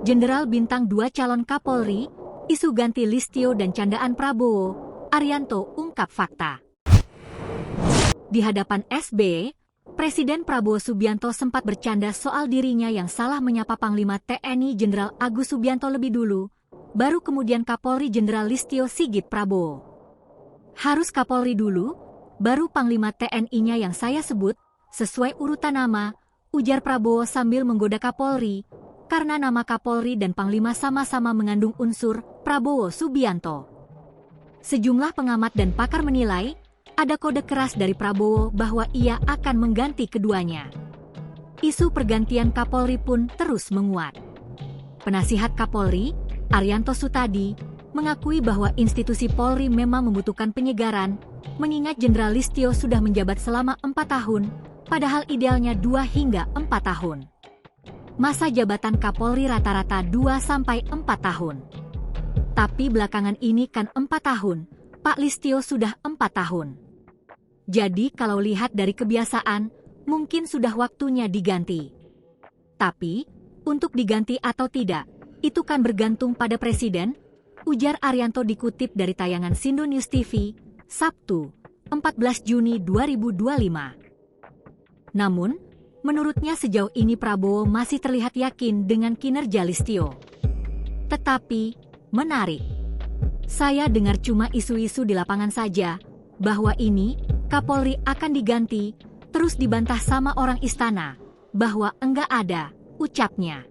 Jenderal Bintang 2 calon Kapolri, isu ganti Listio dan candaan Prabowo, Arianto ungkap fakta. Di hadapan SBY, Presiden Prabowo Subianto sempat bercanda soal dirinya yang salah menyapa Panglima TNI Jenderal Agus Subianto lebih dulu, baru kemudian Kapolri Jenderal Listio Sigit Prabowo. Harus Kapolri dulu, baru Panglima TNI-nya yang saya sebut, sesuai urutan nama, ujar Prabowo sambil menggoda Kapolri, karena nama Kapolri dan Panglima sama-sama mengandung unsur Prabowo Subianto. Sejumlah pengamat dan pakar menilai, ada kode keras dari Prabowo bahwa ia akan mengganti keduanya. Isu pergantian Kapolri pun terus menguat. Penasihat Kapolri, Arianto Sutadi, mengakui bahwa institusi Polri memang membutuhkan penyegaran, mengingat Jenderal Listio sudah menjabat selama 4 tahun, padahal idealnya 2 hingga 4 tahun. Masa jabatan Kapolri rata-rata 2-4 tahun. Tapi belakangan ini kan 4 tahun, Pak Listio sudah 4 tahun. Jadi kalau lihat dari kebiasaan, mungkin sudah waktunya diganti. Tapi, untuk diganti atau tidak, itu kan bergantung pada Presiden, ujar Arianto dikutip dari tayangan Sindo News TV, Sabtu, 14 Juni 2025. Namun, menurutnya sejauh ini Prabowo masih terlihat yakin dengan kinerja Listio. Tetapi, menarik. Saya dengar cuma isu-isu di lapangan saja, bahwa ini, Kapolri akan diganti, terus dibantah sama orang istana, bahwa enggak ada, ucapnya.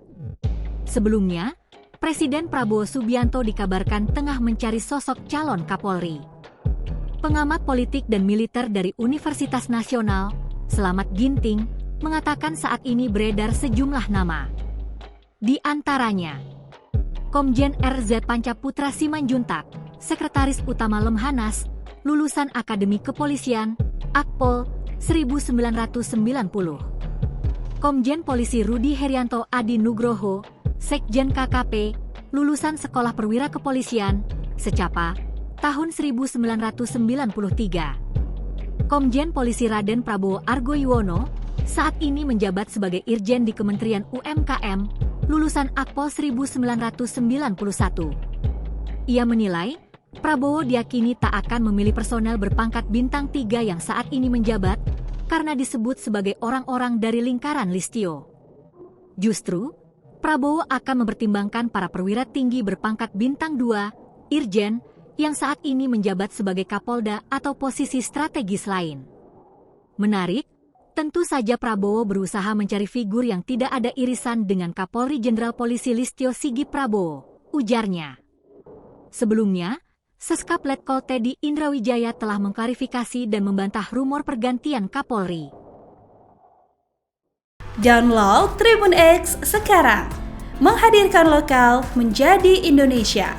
Sebelumnya, Presiden Prabowo Subianto dikabarkan tengah mencari sosok calon Kapolri. Pengamat politik dan militer dari Universitas Nasional, Slamet Ginting, mengatakan saat ini beredar sejumlah nama. Di antaranya, Komjen RZ Pancaputra Simanjuntak, Sekretaris Utama Lemhanas, lulusan Akademi Kepolisian, Akpol, 1990. Komjen Polisi Rudi Herianto Adi Nugroho, Sekjen KKP, lulusan Sekolah Perwira Kepolisian, Secapa, tahun 1993. Komjen Polisi Raden Prabowo Argo Yuwono, saat ini menjabat sebagai Irjen di Kementerian UMKM, lulusan Akpol 1991. Ia menilai, Prabowo diyakini tak akan memilih personel berpangkat bintang 3 yang saat ini menjabat, karena disebut sebagai orang-orang dari lingkaran Listio. Justru, Prabowo akan mempertimbangkan para perwira tinggi berpangkat bintang 2, Irjen, yang saat ini menjabat sebagai Kapolda atau posisi strategis lain. Menarik, tentu saja Prabowo berusaha mencari figur yang tidak ada irisan dengan Kapolri Jenderal Polisi Listio Sigit Prabowo, ujarnya. Sebelumnya, Seskap Letkol Teddy Indrawijaya telah mengklarifikasi dan membantah rumor pergantian Kapolri. Download Tribun X sekarang, menghadirkan lokal menjadi Indonesia.